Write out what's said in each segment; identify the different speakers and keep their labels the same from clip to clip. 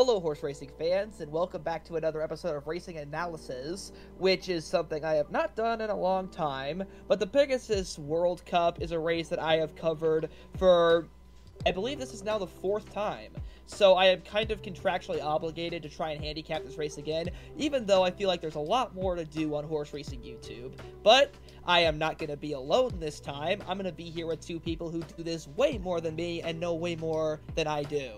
Speaker 1: Hello, horse racing fans, and welcome back to another episode of Racing Analysis, which is something I have not done in a long time, but the Pegasus World Cup is a race that I have covered for, I believe this is now the fourth time, so I am kind of contractually obligated to try and handicap this race again, even though I feel like there's a lot more to do on horse racing YouTube. But I am not going to be alone this time. I'm going to be here with two people who do this way more than me and know way more than I do.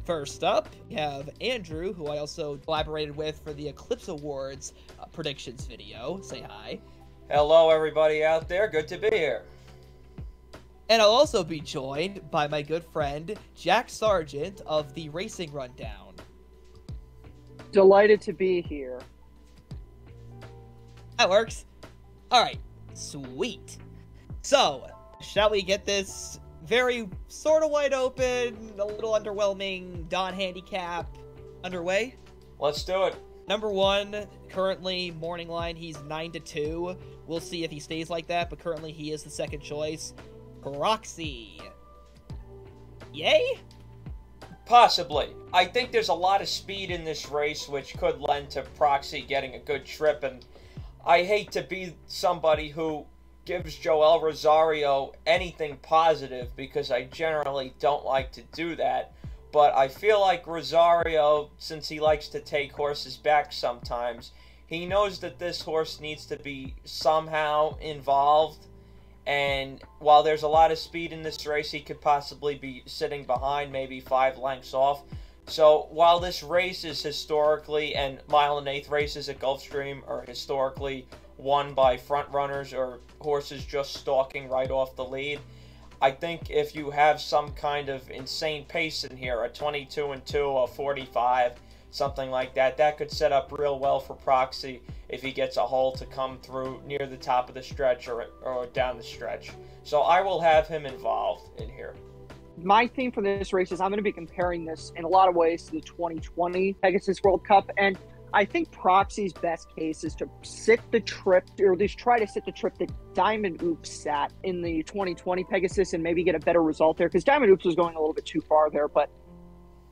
Speaker 1: First up, we have Andrew, who I also collaborated with for the Eclipse Awards predictions video. Say hi.
Speaker 2: Hello, everybody out there. Good to be here.
Speaker 1: And I'll also be joined by my good friend, Jack Sargent of the Racing Rundown.
Speaker 3: Delighted to be here.
Speaker 1: That works. Alright, sweet. So, shall we get this very sort of wide open, a little underwhelming Don handicap underway?
Speaker 2: Let's do it.
Speaker 1: Number one, currently, morning line, he's 9-2. We'll see if he stays like that, but currently he is the second choice. Proxy. Yay?
Speaker 2: Possibly. I think there's a lot of speed in this race, which could lend to Proxy getting a good trip, and I hate to be somebody who gives Joel Rosario anything positive, because I generally don't like to do that, but I feel like Rosario, since he likes to take horses back sometimes, he knows that this horse needs to be somehow involved. And while there's a lot of speed in this race, he could possibly be sitting behind, maybe 5 lengths off. So while this race is historically, and mile and eighth races at Gulfstream are historically won by front runners or horses just stalking right off the lead, I think if you have some kind of insane pace in here, a 22-2, a 45, something like that, that could set up real well for Proxy if he gets a hole to come through near the top of the stretch or down the stretch. So I will have him involved in here.
Speaker 3: My theme for this race is I'm going to be comparing this in a lot of ways to the 2020 Pegasus World Cup, and I think Proxy's best case is to sit the trip, or at least try to sit the trip that Diamond Oops sat in the 2020 Pegasus and maybe get a better result there, because Diamond Oops was going a little bit too far there, but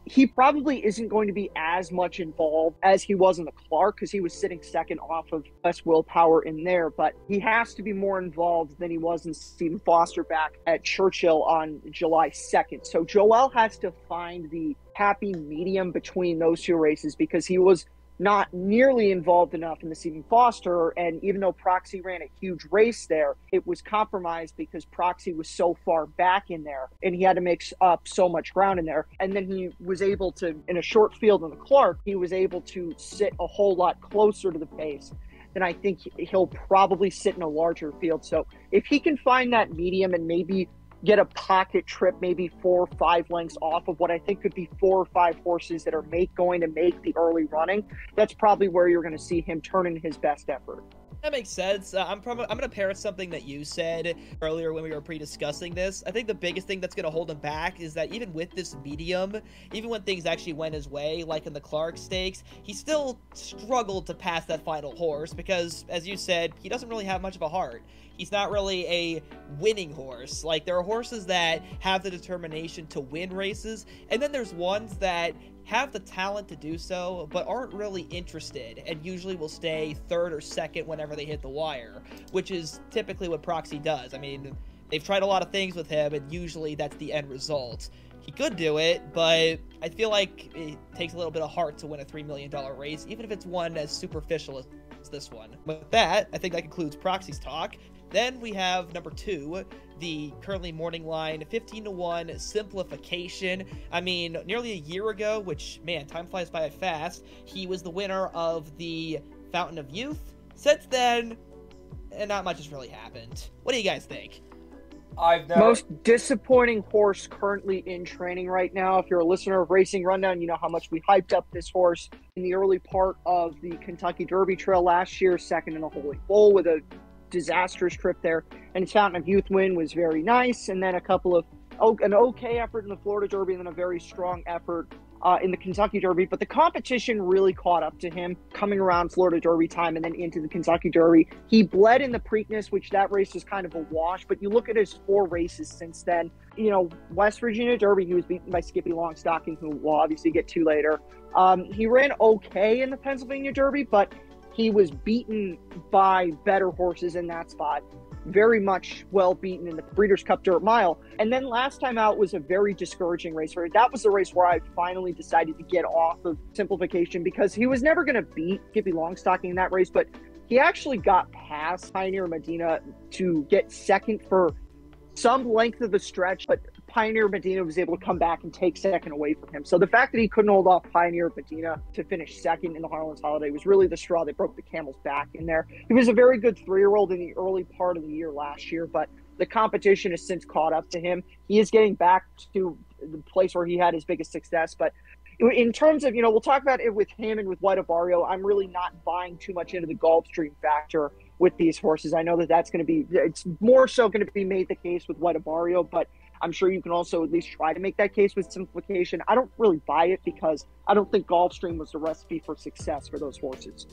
Speaker 3: he probably isn't going to be as much involved as he was in the Clark, because he was sitting second off of less willpower in there, but he has to be more involved than he was in Stephen Foster back at Churchill on July 2nd. So Joel has to find the happy medium between those two races, because he was not nearly involved enough in the Stephen Foster, and even though Proxy ran a huge race there, it was compromised because Proxy was so far back in there, and he had to make up so much ground in there. And then he was able to, in a short field in the Clark, he was able to sit a whole lot closer to the pace. Then I think he'll probably sit in a larger field. So if he can find that medium and maybe get a pocket trip, maybe 4 or 5 lengths off of what I think could be 4 or 5 horses that are going to make the early running, that's probably where you're going to see him turn in his best effort.
Speaker 1: That makes sense. I'm going to pair something that you said earlier when we were pre-discussing this. I think the biggest thing that's going to hold him back is that even with this medium, even when things actually went his way, like in the Clark Stakes, he still struggled to pass that final horse because, as you said, he doesn't really have much of a heart. He's not really a winning horse. Like, there are horses that have the determination to win races, and then there's ones that have the talent to do so, but aren't really interested, and usually will stay third or second whenever they hit the wire, which is typically what Proxy does. I mean, they've tried a lot of things with him, and usually that's the end result. He could do it, but I feel like it takes a little bit of heart to win a $3 million race, even if it's one as superficial as this one. With that, I think that concludes Proxy's talk. Then we have number 2, the currently morning line 15-1 Simplification. I mean, nearly a year ago, which, man, time flies by fast, he was the winner of the Fountain of Youth. Since then, not much has really happened. What do you guys think?
Speaker 3: Most disappointing horse currently in training right now. If you're a listener of Racing Rundown, you know how much we hyped up this horse in the early part of the Kentucky Derby Trail last year, second in the Holy Bull with a disastrous trip there, and his Fountain of Youth win was very nice, and then a couple of an okay effort in the Florida Derby, and then a very strong effort in the Kentucky Derby, but the competition really caught up to him coming around Florida Derby time and then into the Kentucky Derby. He bled in the Preakness, which that race was kind of a wash, but you look at his 4 races since then. West Virginia Derby, he was beaten by Skippylongstocking, who we'll obviously get to later. He ran okay in the Pennsylvania Derby, but he was beaten by better horses in that spot. Very much well beaten in the Breeders' Cup Dirt Mile. And then last time out was a very discouraging race for him. That was the race where I finally decided to get off of Simplification, because he was never going to beat Skippylongstocking in that race, but he actually got past Pioneer Medina to get second for some length of the stretch, but Pioneer Medina was able to come back and take second away from him. So the fact that he couldn't hold off Pioneer Medina to finish second in the Harlan's Holiday was really the straw that broke the camel's back in there. He was a very good 3-year-old in the early part of the year last year, but the competition has since caught up to him. He is getting back to the place where he had his biggest success, but in terms of, we'll talk about it with him and with White Abarrio, I'm really not buying too much into the Gulfstream factor with these horses. I know that that's going to be, it's more so going to be made the case with White Abarrio, but I'm sure you can also at least try to make that case with Simplification. I don't really buy it because I don't think Gulfstream was the recipe for success for those horses.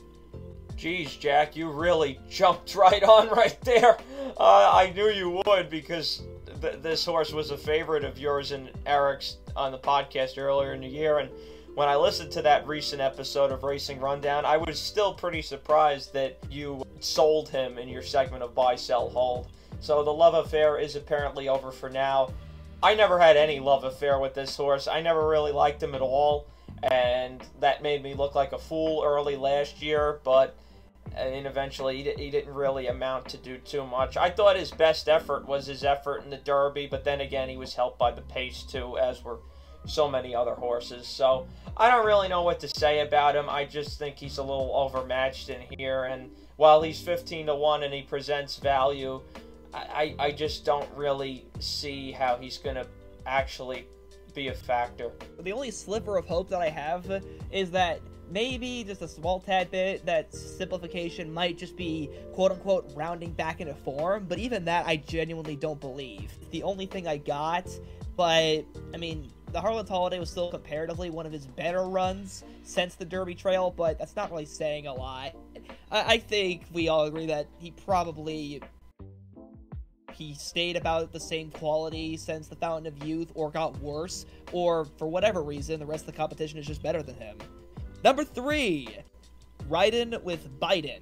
Speaker 2: Geez, Jack, you really jumped right on right there. I knew you would, because this horse was a favorite of yours and Eric's on the podcast earlier in the year, and when I listened to that recent episode of Racing Rundown, I was still pretty surprised that you sold him in your segment of Buy, Sell, Hold. So the love affair is apparently over for now. I never had any love affair with this horse. I never really liked him at all, and that made me look like a fool early last year, but eventually he didn't really amount to do too much. I thought his best effort was his effort in the Derby, but then again, he was helped by the pace too, as were so many other horses. So I don't really know what to say about him. I just think he's a little overmatched in here, and while he's 15-1 and he presents value, I just don't really see how he's going to actually be a factor.
Speaker 1: The only sliver of hope that I have is that maybe just a small tad bit that Simplification might just be quote-unquote rounding back into form, but even that I genuinely don't believe. It's the only thing I got, but I mean, the Harlan's Holiday was still comparatively one of his better runs since the Derby Trail, but that's not really saying a lot. I think we all agree that he stayed about the same quality since the Fountain of Youth, or got worse, or for whatever reason, the rest of the competition is just better than him. Number 3, Ridin with Biden.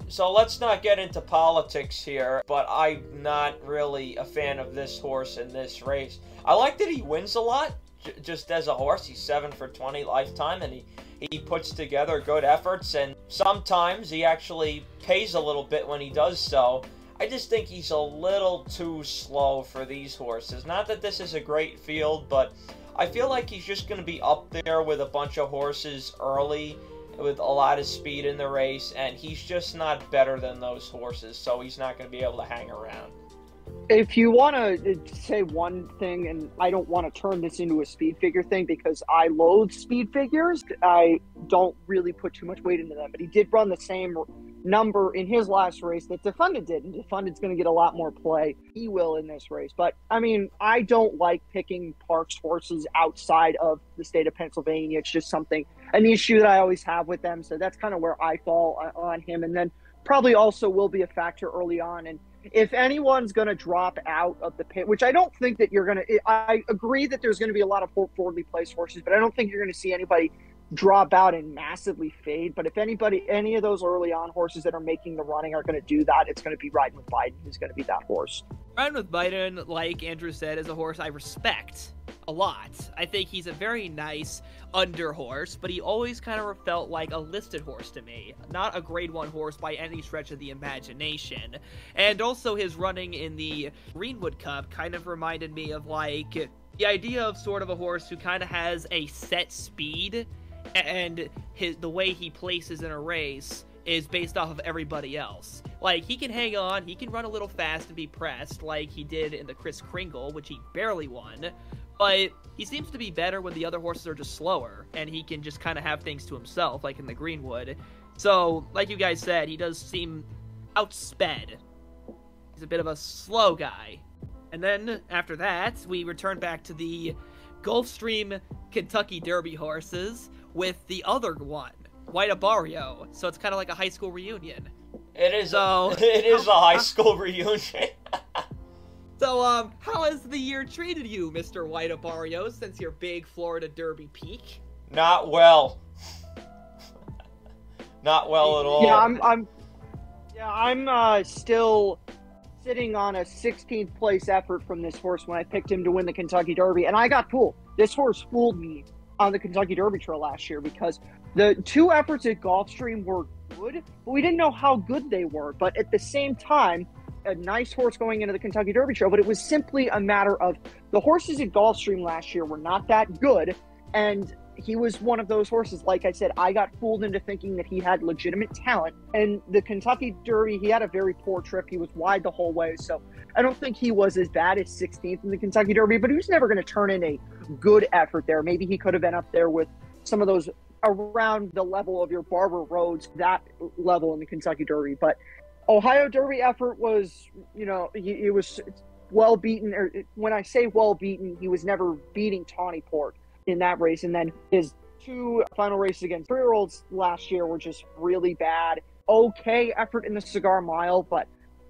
Speaker 2: So let's not get into politics here, but I'm not really a fan of this horse in this race. I like that he wins a lot, just as a horse. He's 7 for 20 lifetime, and he puts together good efforts, and sometimes he actually pays a little bit when he does so. I just think he's a little too slow for these horses. Not that this is a great field, but I feel like he's just going to be up there with a bunch of horses early with a lot of speed in the race, and he's just not better than those horses, so he's not going to be able to hang around.
Speaker 3: If you want to say one thing, and I don't want to turn this into a speed figure thing because I loathe speed figures, I don't really put too much weight into them, but he did run the same number in his last race that Defunded did, and Defunded's going to get a lot more play. He will in this race, but I mean, I don't like picking Parks horses outside of the state of Pennsylvania. It's just an issue that I always have with them, so that's kind of where I fall on him, and then probably also will be a factor early on. And if anyone's going to drop out of the pit, which I don't think that you're going to, I agree that there's going to be a lot of forwardly placed horses, but I don't think you're going to see anybody drop out and massively fade. But if any of those early on horses that are making the running are going to do that, it's going to be Ridin with Biden who's going to be that horse.
Speaker 1: Ridin with Biden, like Andrew said, is a horse I respect a lot. I think he's a very nice under horse, but he always kind of felt like a listed horse to me. Not a grade 1 horse by any stretch of the imagination. And also his running in the Greenwood Cup kind of reminded me of like the idea of sort of a horse who kind of has a set speed, and the way he places in a race is based off of everybody else. Like, he can hang on, he can run a little fast and be pressed, like he did in the Kris Kringle, which he barely won, but he seems to be better when the other horses are just slower, and he can just kind of have things to himself, like in the Greenwood. So, like you guys said, he does seem outsped. He's a bit of a slow guy. And then, after that, we return back to the Gulfstream Kentucky Derby horses with the other one, White Abarrio. So it's kind of like a high school reunion.
Speaker 2: It is.
Speaker 1: So,
Speaker 2: it is a high school reunion.
Speaker 1: So, how has the year treated you, Mr. White Abarrio, since your big Florida Derby peak?
Speaker 2: Not well. Not well at all.
Speaker 3: Yeah, I'm still sitting on a 16th place effort from this horse when I picked him to win the Kentucky Derby, and I got fooled. This horse fooled me on the Kentucky Derby Trail last year because the two efforts at Gulfstream were good, but we didn't know how good they were. But at the same time, a nice horse going into the Kentucky Derby Trail, but it was simply a matter of the horses at Gulfstream last year were not that good, and he was one of those horses. Like I said, I got fooled into thinking that he had legitimate talent. And the Kentucky Derby, he had a very poor trip. He was wide the whole way, so I don't think he was as bad as 16th in the Kentucky Derby, but he was never going to turn in a good effort there. Maybe he could have been up there with some of those around the level of your Barber Rhodes, that level in the Kentucky Derby. But Ohio Derby effort was, it was well beaten. Or when I say well beaten, he was never beating Tawny Port in that race. And then his two final races against 3-year-olds last year were just really bad. Okay effort in the Cigar Mile, but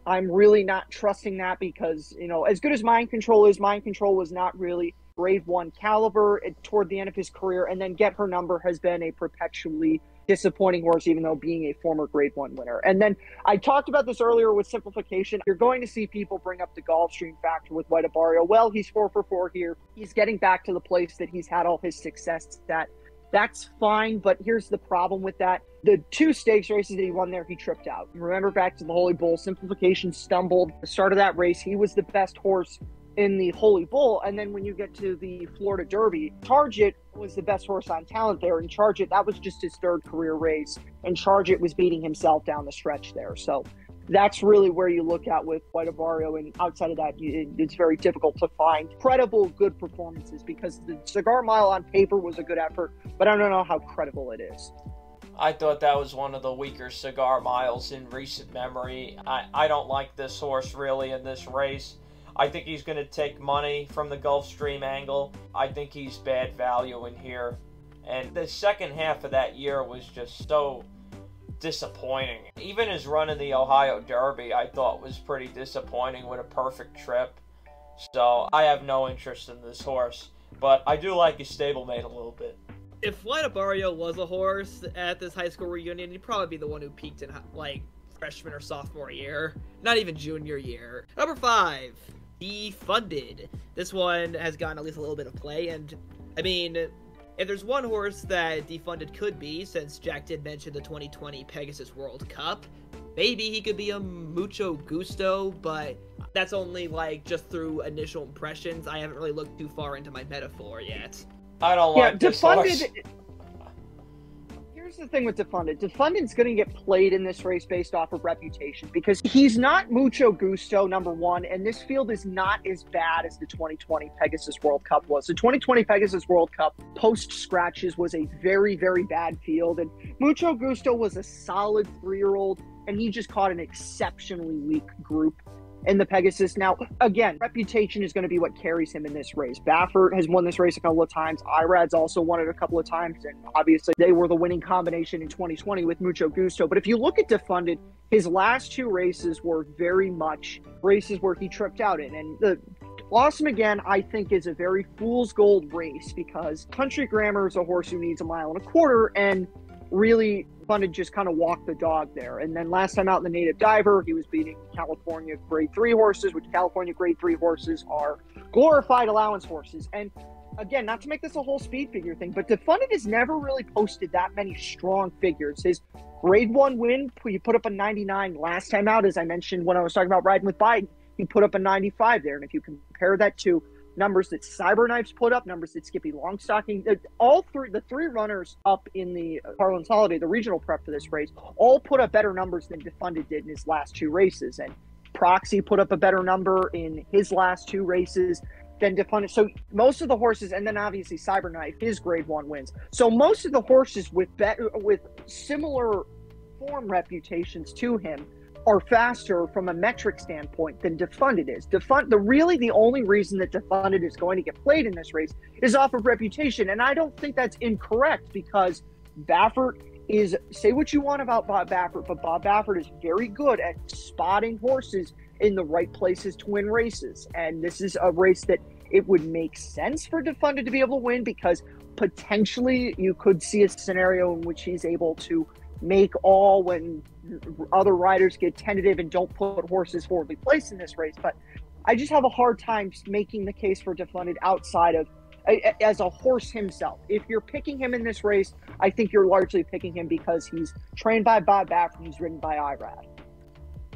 Speaker 3: I'm really not trusting that because, as good as Mind Control is, Mind Control was not really grade 1 caliber toward the end of his career. And then Get Her Number has been a perpetually disappointing horse, even though being a former grade 1 winner. And then I talked about this earlier with Simplification. You're going to see people bring up the Gulfstream factor with White Abarrio. Well, he's 4 for 4 here. He's getting back to the place that he's had all his success at. That's fine, but here's the problem with that. The 2 stakes races that he won there, he tripped out. Remember back to the Holy Bull, Simplification stumbled. The start of that race, he was the best horse in the Holy Bull, and then when you get to the Florida Derby, Charge It was the best horse on talent there, and Charge It, that was just his 3rd career race, and Charge It was beating himself down the stretch there. So that's really where you look at with White Abarrio, and outside of that, it's very difficult to find credible good performances because the Cigar Mile on paper was a good effort, but I don't know how credible it is.
Speaker 2: I thought that was one of the weaker Cigar Miles in recent memory. I don't like this horse really in this race. I think he's going to take money from the Gulfstream angle. I think he's bad value in here. And the second half of that year was just so disappointing. Even his run in the Ohio Derby I thought was pretty disappointing with a perfect trip. So I have no interest in this horse. But I do like his stablemate a little bit.
Speaker 1: If White Abarrio was a horse at this high school reunion, he'd probably be the one who peaked in, freshman or sophomore year. Not even junior year. Number 5. Defunded. This one has gotten at least a little bit of play, and I mean, if there's one horse that Defunded could be, since Jack did mention the 2020 Pegasus World Cup, maybe he could be a Mucho Gusto, but that's only just through initial impressions. I haven't really looked too far into my metaphor yet.
Speaker 2: I don't like this horse.
Speaker 3: Here's the thing with Defunded. Defunded's going to get played in this race based off of reputation because he's not Mucho Gusto, number 1, and this field is not as bad as the 2020 Pegasus World Cup was. The 2020 Pegasus World Cup, post-scratches, was a very, very bad field, and Mucho Gusto was a solid 3-year-old, and he just caught an exceptionally weak group in the Pegasus. Now, again, reputation is going to be what carries him in this race. Baffert has won this race a couple of times. Irad's also won it a couple of times, and obviously they were the winning combination in 2020 with Mucho Gusto. But if you look at Defunded, his last 2 races were very much races where he tripped out in. And the Awesome Again, I think, is a very fool's gold race because Country Grammar is a horse who needs 1.25 miles, and really Defunded just kind of walked the dog there. And then last time out in the Native Diver, he was beating California grade 3 horses, which California grade 3 horses are glorified allowance horses. And again, not to make this a whole speed figure thing, but Defunded has never really posted that many strong figures. His grade 1 win, he put up a 99 last time out, as I mentioned when I was talking about riding with Biden. He put up a 95 there. And if you compare that to numbers that Cyberknife's put up, numbers that Skippylongstocking, the 3 runners up in the Carlin's Holiday, the regional prep for this race, all put up better numbers than Defunded did in his last 2 races. And Proxy put up a better number in his last 2 races than Defunded. So most of the horses, and then obviously Cyberknife, his grade 1 wins. So most of the horses with similar form reputations to him are faster from a metric standpoint than Defunded is. The only reason that Defunded is going to get played in this race is off of reputation, and I don't think that's incorrect, because Baffert is, say what you want about Bob Baffert, but Bob Baffert is very good at spotting horses in the right places to win races, and this is a race that it would make sense for Defunded to be able to win, because potentially you could see a scenario in which he's able to make all when other riders get tentative and don't put horses forwardly placed in this race. But I just have a hard time making the case for Defunded outside of as a horse himself. If you're picking him in this race, I think you're largely picking him because he's trained by Bob Baffert and he's ridden by IRAD.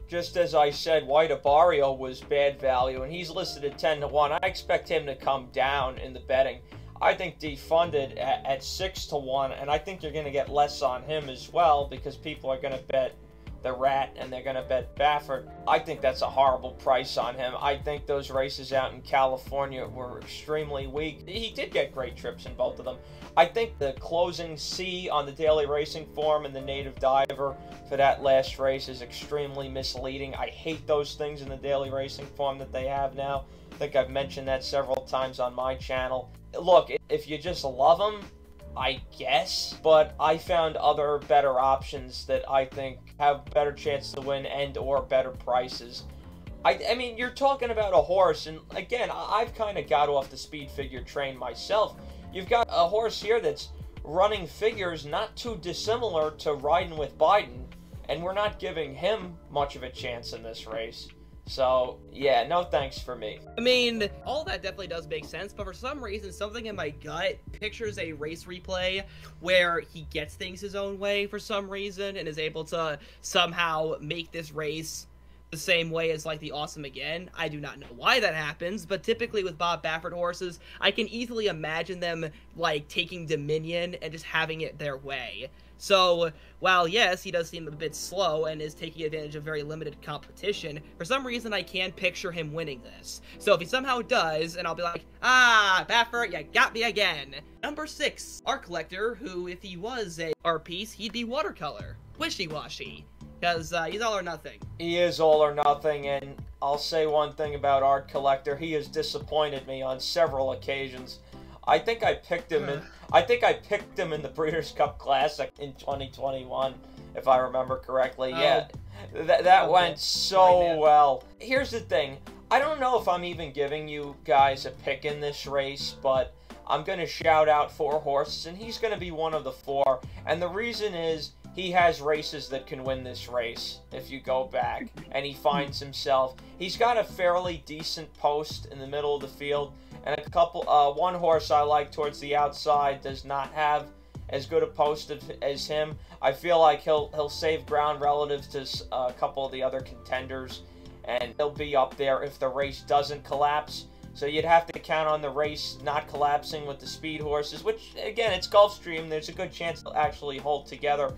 Speaker 2: Just as I said, White Abarrio was bad value, and he's listed at 10-1. I expect him to come down in the betting. I think Defunded at 6-1, and I think you're going to get less on him as well, because people are going to bet the Rat and they're going to bet Baffert. I think that's a horrible price on him. I think those races out in California were extremely weak. He did get great trips in both of them. I think the closing C on the daily racing form and the native diver for that last race is extremely misleading. I hate those things in the daily racing form that they have now. I think I've mentioned that several times on my channel. Look, if you just love them, I guess, but I found other better options that I think have better chance to win and or better prices. I mean, you're talking about a horse, and again, I've kind of got off the speed figure train myself. You've got a horse here that's running figures not too dissimilar to Ridin with Biden, and we're not giving him much of a chance in this race. So, yeah, no thanks for me.
Speaker 1: I mean, all that definitely does make sense, but for some reason, something in my gut pictures a race replay where he gets things his own way for some reason and is able to somehow make this race the same way as, like, the Awesome Again. I do not know why that happens, but typically with Bob Baffert horses, I can easily imagine them, like, taking Dominion and just having it their way. So, while yes, he does seem a bit slow and is taking advantage of very limited competition, for some reason I can picture him winning this. So if he somehow does, and I'll be like, ah, Baffert, you got me again. Number 6, Art Collector, who, if he was a art piece, he'd be watercolor. Wishy-washy. Because he's all or nothing.
Speaker 2: He is all or nothing, and I'll say one thing about Art Collector. He has disappointed me on several occasions. I think I picked him in the Breeders' Cup Classic in 2021, if I remember correctly. Yeah, that went so well. Here's the thing. I don't know if I'm even giving you guys a pick in this race, but I'm going to shout out 4 horses, and he's going to be one of the 4. And the reason is he has races that can win this race if you go back, and he finds himself. He's got a fairly decent post in the middle of the field. And a couple, one horse I like towards the outside does not have as good a post as him. I feel like he'll save ground relative to a couple of the other contenders, and he'll be up there if the race doesn't collapse. So you'd have to count on the race not collapsing with the speed horses, which, again, it's Gulfstream. There's a good chance they'll actually hold together.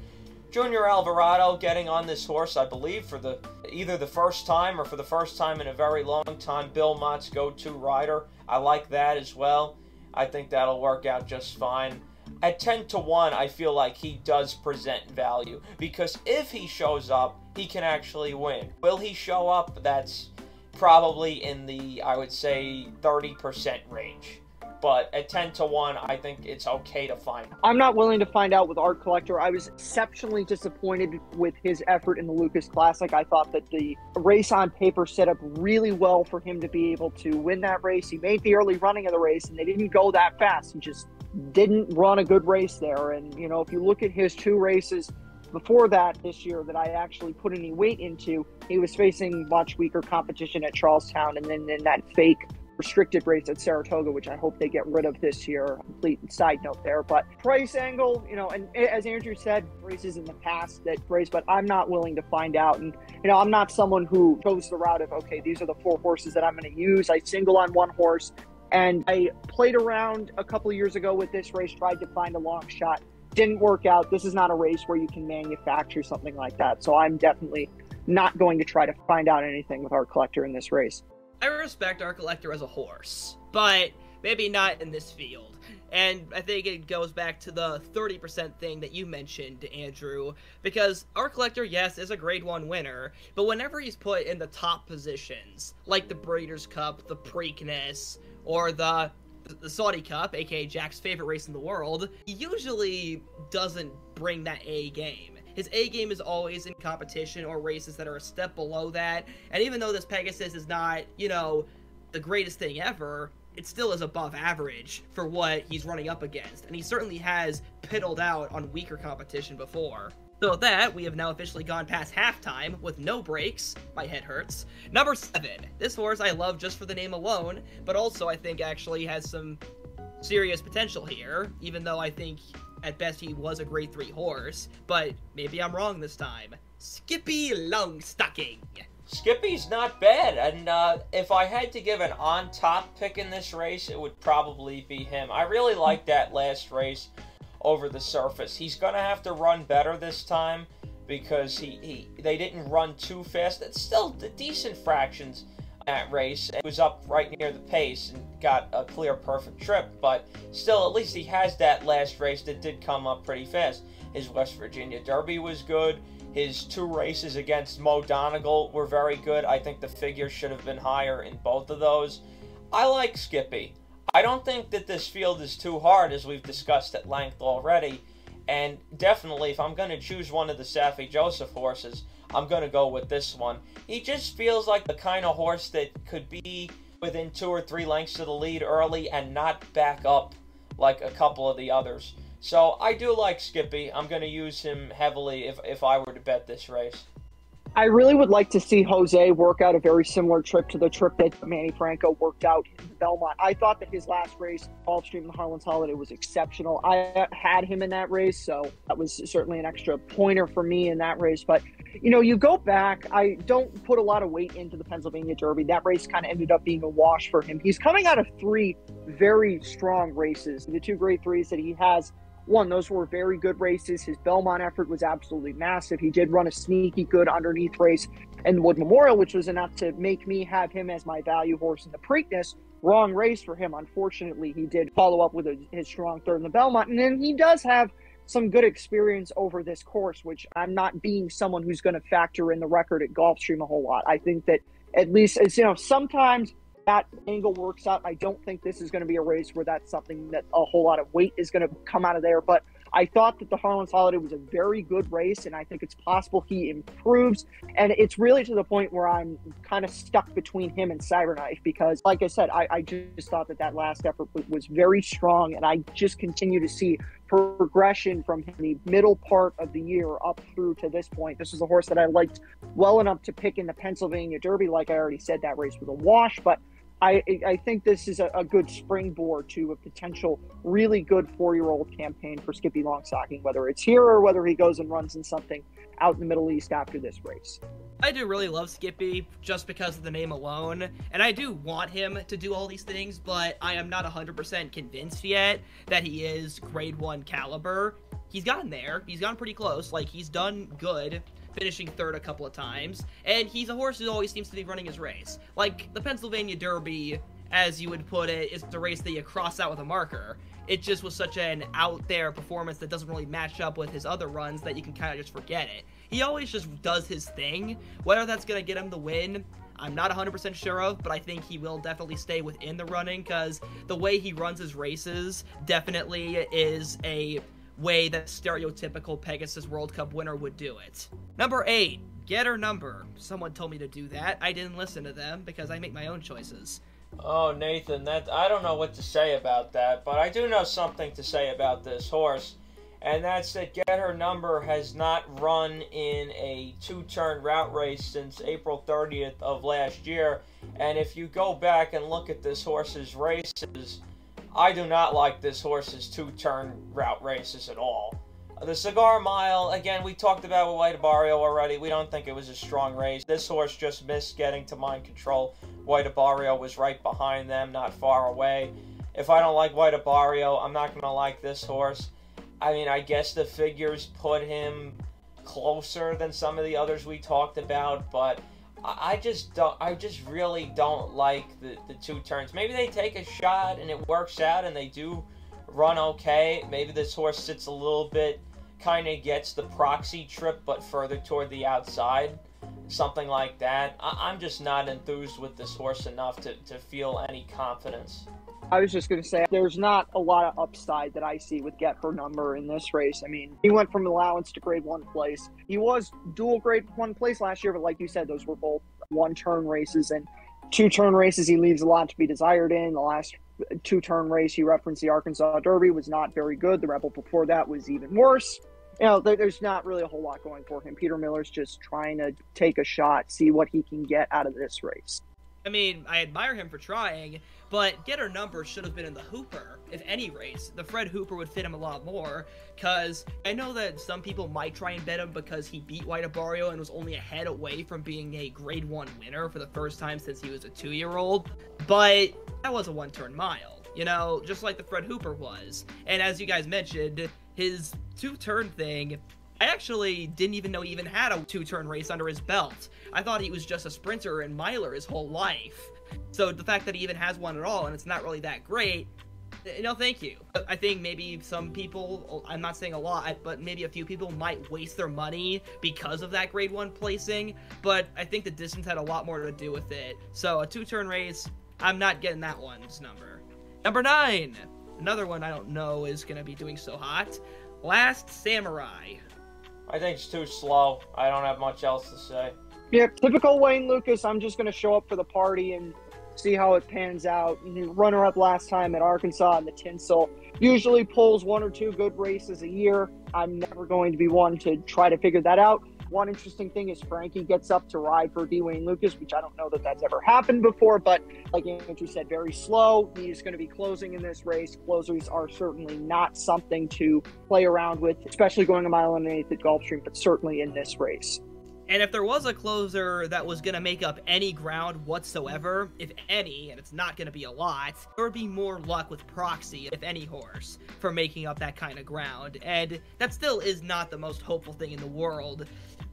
Speaker 2: Junior Alvarado getting on this horse, I believe, for either the first time or for the first time in a very long time, Bill Mott's go-to rider. I like that as well. I think that'll work out just fine. At 10-1, I feel like he does present value, because if he shows up, he can actually win. Will he show up? That's probably in the, I would say, 30% range. But at 10-1, I think it's okay to find.
Speaker 3: I'm not willing to find out with Art Collector. I was exceptionally disappointed with his effort in the Lucas Classic. I thought that the race on paper set up really well for him to be able to win that race. He made the early running of the race, and they didn't go that fast. He just didn't run a good race there. And, you know, if you look at his 2 races before that this year that I actually put any weight into, he was facing much weaker competition at Charlestown, and then in that fake restricted race at Saratoga, which I hope they get rid of this year. Complete side note there. But price angle, you know, and as Andrew said, races in the past that race, but I'm not willing to find out. And, you know, I'm not someone who goes the route of, okay, these are the 4 horses that I'm going to use. I single on one horse, and I played around a couple of years ago with this race, tried to find a long shot. Didn't work out. This is not a race where you can manufacture something like that. So I'm definitely not going to try to find out anything with Art Collector in this race.
Speaker 1: I respect Art Collector as a horse, but maybe not in this field. And I think it goes back to the 30% thing that you mentioned, Andrew, because Art Collector, yes, is a grade 1 winner, but whenever he's put in the top positions, like the Breeders' Cup, the Preakness, or the Saudi Cup, aka Jack's favorite race in the world, he usually doesn't bring that A game. His A game is always in competition or races that are a step below that, and even though this Pegasus is not, you know, the greatest thing ever, it still is above average for what he's running up against, and he certainly has piddled out on weaker competition before. So with that, we have now officially gone past halftime with no breaks. My head hurts. Number 7. This horse I love just for the name alone, but also I think actually has some serious potential here, even though I think at best he was a grade 3 horse, but maybe I'm wrong this time. Skippylongstocking.
Speaker 2: Skippy's not bad, and if I had to give an on-top pick in this race, it would probably be him. I really like that last race over the surface. He's going to have to run better this time because they didn't run too fast. It's still decent fractions that race. It was up right near the pace and got a clear perfect trip, but still at least he has that last race that did come up pretty fast. His West Virginia Derby was good. His 2 races against Mo Donegal were very good. I think the figure should have been higher in both of those. I like Skippy. I don't think that this field is too hard, as we've discussed at length already. And definitely, if I'm going to choose one of the Safi Joseph horses, I'm going to go with this one. He just feels like the kind of horse that could be within 2 or 3 lengths of the lead early and not back up like a couple of the others. So I do like Skippy. I'm going to use him heavily if I were to bet this race.
Speaker 3: I really would like to see Jose work out a very similar trip to the trip that Manny Franco worked out in Belmont. I thought that his last race, Gulfstream and Harlan's Holiday, was exceptional. I had him in that race, so that was certainly an extra pointer for me in that race. But, you know, you go back, I don't put a lot of weight into the Pennsylvania Derby. That race kind of ended up being a wash for him. He's coming out of 3 very strong races. The 2 grade 3s that he has won, those were very good races. His Belmont effort was absolutely massive. He did run a sneaky good underneath race in Wood Memorial, which was enough to make me have him as my value horse in the Preakness. Wrong race for him. Unfortunately, he did follow up with his strong third in the Belmont, and then he does have some good experience over this course, which I'm not being someone who's going to factor in the record at Gulfstream a whole lot. I think that at least, it's, you know, sometimes that angle works out. I don't think this is going to be a race where that's something that a whole lot of weight is going to come out of there, but I thought that the Harlan's Holiday was a very good race, and I think it's possible he improves, and it's really to the point where I'm kind of stuck between him and Cyberknife, because like I said, I just thought that last effort was very strong, and I just continue to see progression from him the middle part of the year up through to this point. This was a horse that I liked well enough to pick in the Pennsylvania Derby. Like I already said, that race was a wash, but I think this is a good springboard to a potential really good 4-year-old campaign for Skippylongstocking, whether it's here or whether he goes and runs in something out in the Middle East after this race.
Speaker 1: I do really love Skippy just because of the name alone, and I do want him to do all these things, but I am not 100% convinced yet that he is grade 1 caliber. He's gotten there. He's gotten pretty close. Like, he's done good, finishing third a couple of times, and he's a horse who always seems to be running his race. Like, the Pennsylvania Derby, as you would put it, is the race that you cross out with a marker. It just was such an out-there performance that doesn't really match up with his other runs that you can kind of just forget it. He always just does his thing. Whether that's going to get him the win, I'm not 100% sure of, but I think he will definitely stay within the running, because the way he runs his races definitely is a way that stereotypical Pegasus World Cup winner would do it. Number 8, get her number. Someone told me to do that. I didn't listen to them because I make my own choices.
Speaker 2: Oh, Nathan, I don't know what to say about that, but I do know something to say about this horse, and that's that Get Her Number has not run in a 2-turn route race since April 30th of last year, and if you go back and look at this horse's races, I do not like this horse's 2-turn route races at all. The Cigar Mile, again, we talked about with White Abarrio already. We don't think it was a strong race. This horse just missed getting to mind control. White Abarrio was right behind them, not far away. If I don't like White Abarrio, I'm not going to like this horse. I mean, I guess the figures put him closer than some of the others we talked about, but I just really don't like the 2 turns. Maybe they take a shot and it works out and they do run okay. Maybe this horse sits a little bit, kind of gets the Proxy trip, but further toward the outside. Something like that. I'm just not enthused with this horse enough to feel any confidence.
Speaker 3: I was just going to say, there's not a lot of upside that I see with Get Her Number in this race. I mean, he went from allowance to grade 1 place. He was dual grade 1 place last year, but like you said, those were both 1-turn races, and 2-turn races he leaves a lot to be desired in. The last 2-turn race you referenced, the Arkansas Derby, was not very good. The Rebel before that was even worse. You know, there's not really a whole lot going for him. Peter Miller's just trying to take a shot, see what he can get out of this race.
Speaker 1: I mean, I admire him for trying, but Get Her Number should have been in the Hooper, if any race. The Fred Hooper would fit him a lot more, because I know that some people might try and bet him because he beat White Abarrio and was only a head away from being a grade 1 winner for the first time since he was a 2-year-old, but that was a 1-turn mile, you know, just like the Fred Hooper was. And as you guys mentioned, his 2-turn thing, I actually didn't even know he even had a 2-turn race under his belt. I thought he was just a sprinter and miler his whole life. So the fact that he even has one at all and it's not really that great, no thank you. I think maybe some people, I'm not saying a lot, but maybe a few people might waste their money because of that grade 1 placing, but I think the distance had a lot more to do with it. So a 2-turn race, I'm not getting that one's number. Number 9, another one I don't know is going to be doing so hot. Last Samurai.
Speaker 2: I think it's too slow. I don't have much else to say.
Speaker 3: Yeah, typical Wayne Lucas. I'm just going to show up for the party and see how it pans out. Runner-up last time at Arkansas in the Tinsel. Usually pulls 1 or 2 good races a year. I'm never going to be one to try to figure that out. One interesting thing is Frankie gets up to ride for D. Wayne Lucas, which I don't know that that's ever happened before, but like Andrew said, very slow. He's going to be closing in this race. Closers are certainly not something to play around with, especially going 1 1/8 miles at Gulfstream, but certainly in this race.
Speaker 1: And if there was a closer that was going to make up any ground whatsoever, if any, and it's not going to be a lot, there would be more luck with Proxy, if any horse, for making up that kind of ground. And that still is not the most hopeful thing in the world.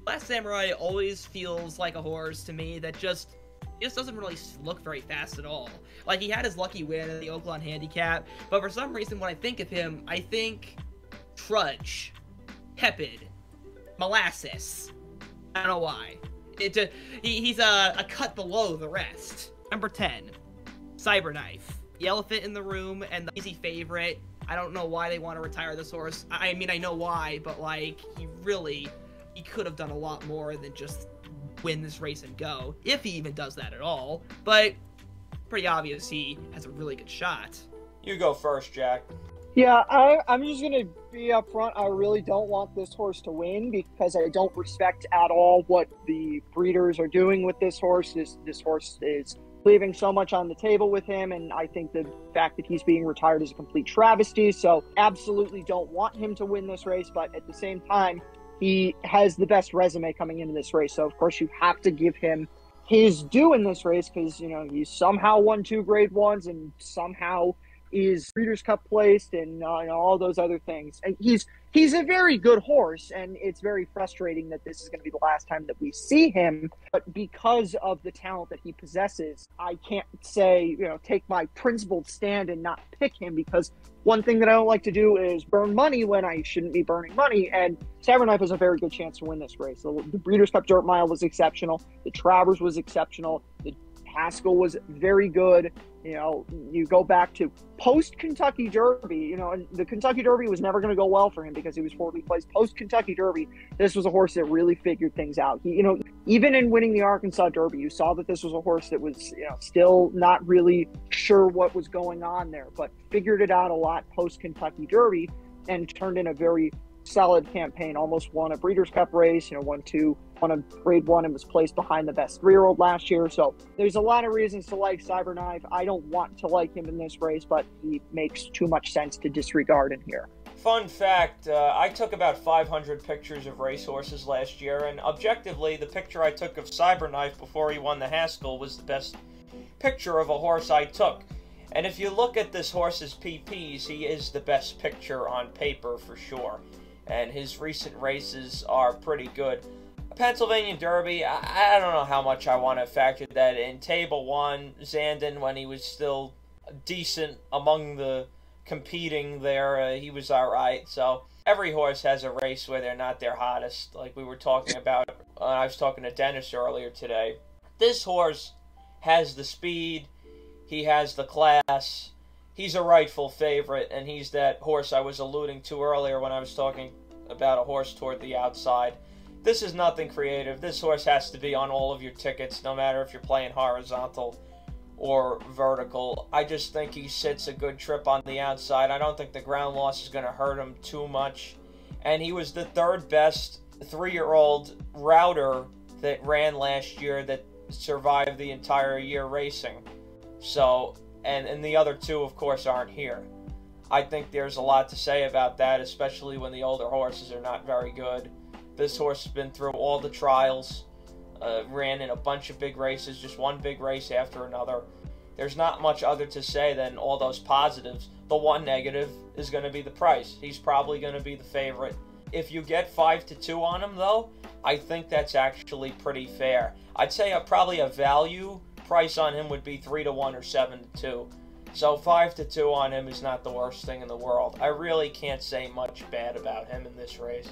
Speaker 1: Last Samurai always feels like a horse to me that just doesn't really look very fast at all. Like, he had his lucky win in the Oakland handicap, but for some reason when I think of him, I think trudge, tepid, molasses. I don't know why. He's a cut below the rest. Number 10, Cyberknife. The elephant in the room and the easy favorite. I don't know why they want to retire this horse. I mean, I know why, but like, he could have done a lot more than just win this race and go, if he even does that at all. But pretty obvious he has a really good shot.
Speaker 2: You go first, Jack.
Speaker 3: Yeah, I'm just going to be up front. I really don't want this horse to win because I don't respect at all what the breeders are doing with this horse. This horse is leaving so much on the table with him, and I think the fact that he's being retired is a complete travesty. So absolutely don't want him to win this race, but at the same time, he has the best resume coming into this race. So, of course, you have to give him his due in this race because, you know, he somehow won 2 grade 1s and somehow is Breeders' Cup placed and all those other things. And he's a very good horse, and it's very frustrating that this is going to be the last time that we see him. But because of the talent that he possesses, I can't say, take my principled stand and not pick him, because one thing that I don't like to do is burn money when I shouldn't be burning money, and Cyberknife has a very good chance to win this race. The Breeders' Cup Dirt Mile was exceptional. The Travers was exceptional. The Haskell was very good. You go back to post-Kentucky Derby, and the Kentucky Derby was never going to go well for him because he was 40th place. Post-Kentucky Derby, this was a horse that really figured things out. Even in winning the Arkansas Derby, you saw that this was a horse that was, still not really sure what was going on there, but figured it out a lot post-Kentucky Derby and turned in a very solid campaign. Almost won a Breeders' Cup race, won a grade 1 and was placed behind the best 3-year-old last year. So there's a lot of reasons to like Cyberknife. I don't want to like him in this race, but he makes too much sense to disregard him here.
Speaker 2: Fun fact, I took about 500 pictures of racehorses last year, and objectively, the picture I took of Cyberknife before he won the Haskell was the best picture of a horse I took. And if you look at this horse's PPs, he is the best picture on paper for sure. And his recent races are pretty good. Pennsylvania Derby, I don't know how much I want to factor that in. Table 1, Zandon, when he was still decent among the competing there. He was all right. So every horse has a race where they're not their hottest, like we were talking about. I was talking to Dennis earlier today. This horse has the speed. He has the class. He's a rightful favorite, and he's that horse I was alluding to earlier when I was talking about a horse toward the outside. This is nothing creative. This horse has to be on all of your tickets, no matter if you're playing horizontal or vertical. I just think he sits a good trip on the outside. I don't think the ground loss is going to hurt him too much. And he was the third best 3-year-old router that ran last year that survived the entire year racing. So, and the other two, of course, aren't here. I think there's a lot to say about that, especially when the older horses are not very good. This horse has been through all the trials, ran in a bunch of big races, just one big race after another. There's not much other to say than all those positives. The one negative is going to be the price. He's probably going to be the favorite. If you get 5-2 on him, though, I think that's actually pretty fair. I'd say probably a value price on him would be 3-1 or 7-2. So 5-2 on him is not the worst thing in the world. I really can't say much bad about him in this race.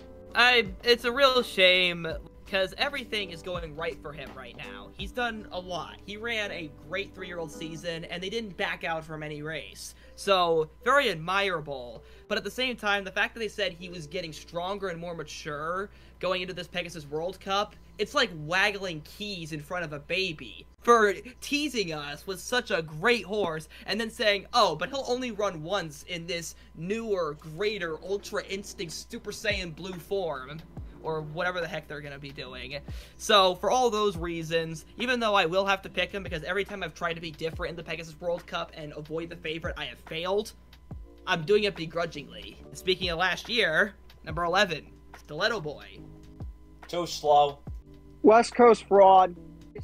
Speaker 1: It's a real shame because everything is going right for him right now. He's done a lot. He ran a great 3-year-old season, and they didn't back out from any race. So, very admirable. But at the same time, the fact that they said he was getting stronger and more mature going into this Pegasus World Cup, it's like waggling keys in front of a baby. For teasing us with such a great horse, and then saying, oh, but he'll only run once in this newer, greater, Ultra Instinct Super Saiyan Blue form. Or whatever the heck they're going to be doing. So, for all those reasons, even though I will have to pick him, because every time I've tried to be different in the Pegasus World Cup and avoid the favorite, I have failed, I'm doing it begrudgingly. Speaking of last year, number 11, Stiletto Boy.
Speaker 2: Too slow.
Speaker 3: West Coast fraud.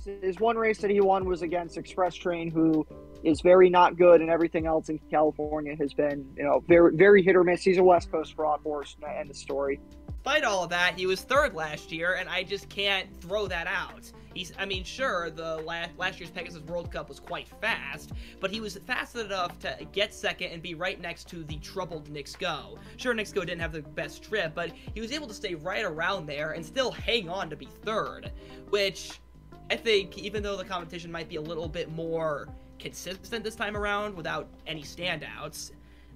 Speaker 3: His one race that he won was against Express Train, who is very not good, and everything else in California has been, very, very hit or miss. He's a West Coast fraud horse, end of story.
Speaker 1: Despite all of that, he was third last year, and I just can't throw that out. Sure, the last year's Pegasus World Cup was quite fast, but he was fast enough to get second and be right next to the troubled Nix Go. Sure, Nix Go didn't have the best trip, but he was able to stay right around there and still hang on to be third, which I think, even though the competition might be a little bit more consistent this time around without any standouts,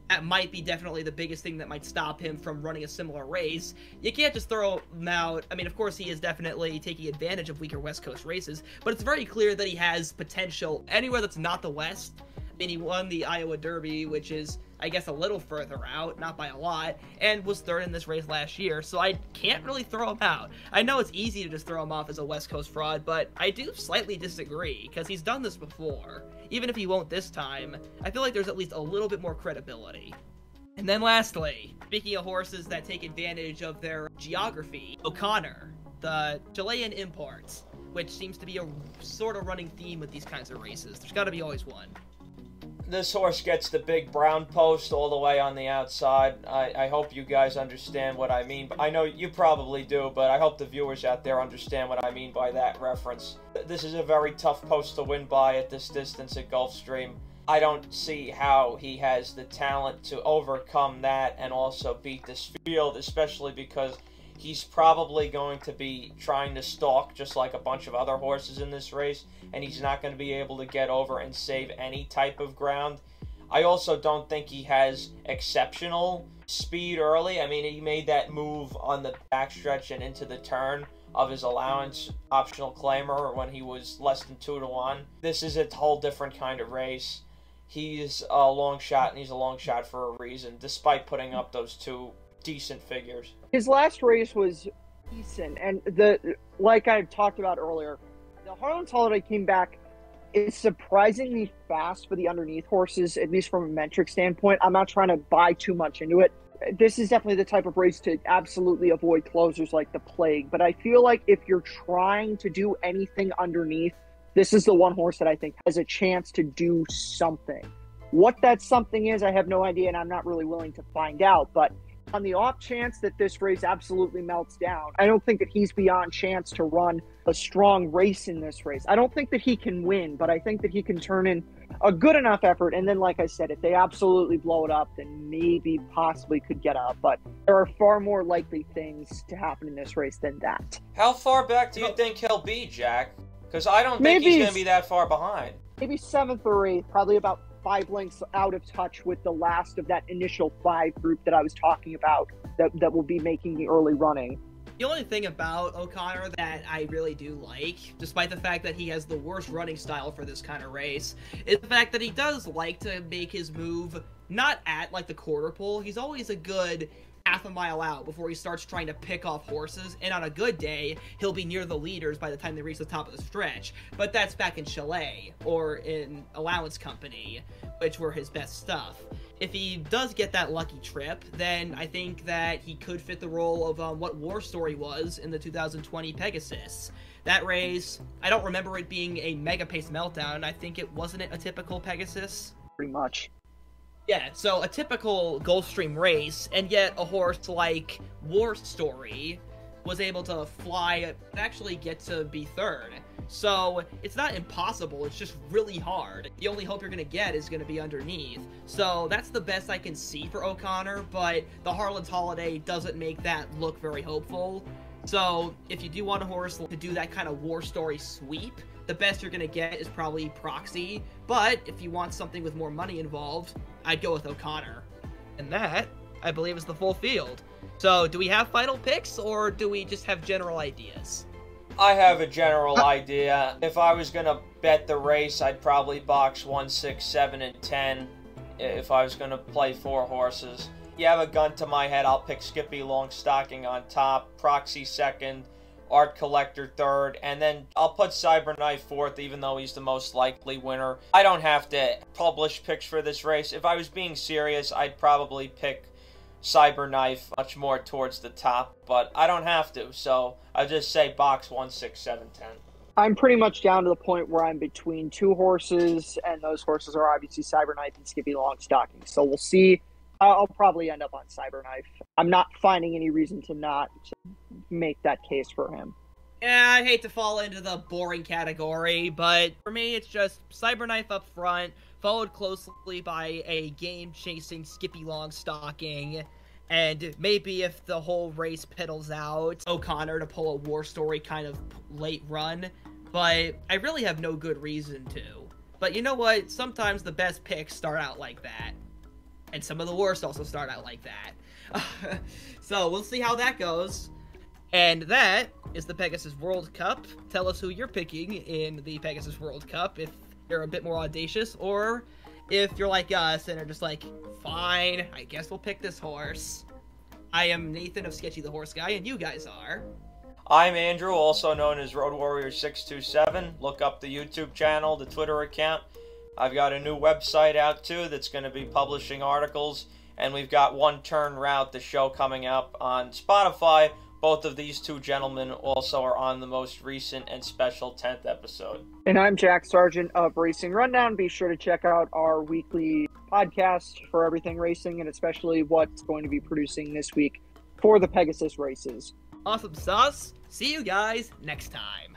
Speaker 1: that might be definitely the biggest thing that might stop him from running a similar race. You can't just throw him out. I mean, of course, he is definitely taking advantage of weaker West Coast races, but it's very clear that he has potential anywhere that's not the West. I mean, he won the Iowa Derby, which is, I guess, a little further out, not by a lot, and was third in this race last year, so I can't really throw him out. I know it's easy to just throw him off as a West Coast fraud, but I do slightly disagree, because he's done this before. Even if he won't this time, I feel like there's at least a little bit more credibility. And then lastly, speaking of horses that take advantage of their geography, O'Connor, the Chilean import, which seems to be a sort of running theme with these kinds of races. There's got to be always one.
Speaker 2: This horse gets the big brown post all the way on the outside. I hope you guys understand what I mean. I know you probably do, but I hope the viewers out there understand what I mean by that reference. This is a very tough post to win by at this distance at Gulfstream. I don't see how he has the talent to overcome that and also beat this field, especially because he's probably going to be trying to stalk just like a bunch of other horses in this race, and he's not going to be able to get over and save any type of ground. I also don't think he has exceptional speed early. I mean, he made that move on the backstretch and into the turn of his allowance optional claimer when he was less than 2-1. This is a whole different kind of race. He's a long shot, and he's a long shot for a reason, despite putting up those two decent figures.
Speaker 3: His last race was decent, and like I talked about earlier, the Harlan's Holiday came back. It's surprisingly fast for the underneath horses, at least from a metric standpoint. I'm not trying to buy too much into it. This is definitely the type of race to absolutely avoid closers like the plague, but I feel like if you're trying to do anything underneath, this is the one horse that I think has a chance to do something. What that something is, I have no idea, and I'm not really willing to find out, but On the off chance that this race absolutely melts down, I don't think that he's beyond chance to run a strong race in this race. I don't think that he can win, but I think that he can turn in a good enough effort. And then, like I said, if they absolutely blow it up, then maybe possibly could get up. But there are far more likely things to happen in this race than that.
Speaker 2: How far back do you think he'll be, Jack? Because I don't think he's going to be that far behind.
Speaker 3: Maybe 7th or 8th, probably about 5 lengths out of touch with the last of that initial 5 group that I was talking about that will be making the early running.
Speaker 1: The only thing about O'Connor that I really do like, despite the fact that he has the worst running style for this kind of race, is the fact that he does like to make his move not at, like, the quarter pole. He's always a good half a mile out before he starts trying to pick off horses, and on a good day, he'll be near the leaders by the time they reach the top of the stretch. But that's back in Chalet, or in Allowance Company, which were his best stuff. If he does get that lucky trip, then I think that he could fit the role of what War Story was in the 2020 Pegasus. That race, I don't remember it being a mega pace meltdown. I think it wasn't a typical Pegasus.
Speaker 3: Pretty much.
Speaker 1: Yeah, so a typical Gulfstream race, and yet a horse like War Story was able to fly and actually get to be 3rd. So it's not impossible, it's just really hard. The only hope you're going to get is going to be underneath. So that's the best I can see for O'Connor, but the Harlan's Holiday doesn't make that look very hopeful. So if you do want a horse to do that kind of War Story sweep, the best you're going to get is probably Proxy. But if you want something with more money involved, I'd go with O'Connor. And that, I believe, is the full field. So do we have final picks, or do we just have general ideas?
Speaker 2: I have a general idea. If I was going to bet the race, I'd probably box 1, 6, 7, and 10 if I was going to play 4 horses. You have a gun to my head, I'll pick Skippylongstocking on top, Proxy 2nd, Art Collector 3rd, and then I'll put Cyberknife 4th, even though he's the most likely winner. I don't have to publish picks for this race. If I was being serious, I'd probably pick Cyberknife much more towards the top, but I don't have to, so I'll just say box 1, 6, 7, 10.
Speaker 3: I'm pretty much down to the point where I'm between 2 horses, and those horses are obviously Cyberknife and Skippylongstocking. So we'll see. I'll probably end up on Cyberknife. I'm not finding any reason to not make that case for him.
Speaker 1: Yeah, I hate to fall into the boring category, but for me, it's just Cyberknife up front, followed closely by a game-chasing Skippylongstocking, and maybe if the whole race piddles out, O'Connor to pull a War Story kind of late run, but I really have no good reason to. But you know what? Sometimes the best picks start out like that. And some of the worst also start out like that. So we'll see how that goes. And that is the Pegasus World Cup. Tell us who you're picking in the Pegasus World Cup, if you're a bit more audacious, or if you're like us and are just like, fine, I guess we'll pick this horse. I am Nathan of Sketchy the Horse Guy, and you guys are...
Speaker 2: I'm Andrew, also known as Road Warrior 627. Look up the YouTube channel, the Twitter account. I've got a new website out too that's going to be publishing articles, and we've got One Turn Route, the show coming up on Spotify. Both of these two gentlemen also are on the most recent and special 10th episode.
Speaker 3: And I'm Jack Sargent of Racing Rundown. Be sure to check out our weekly podcast for everything racing, and especially what's going to be producing this week for the Pegasus races.
Speaker 1: Awesome sauce. See you guys next time.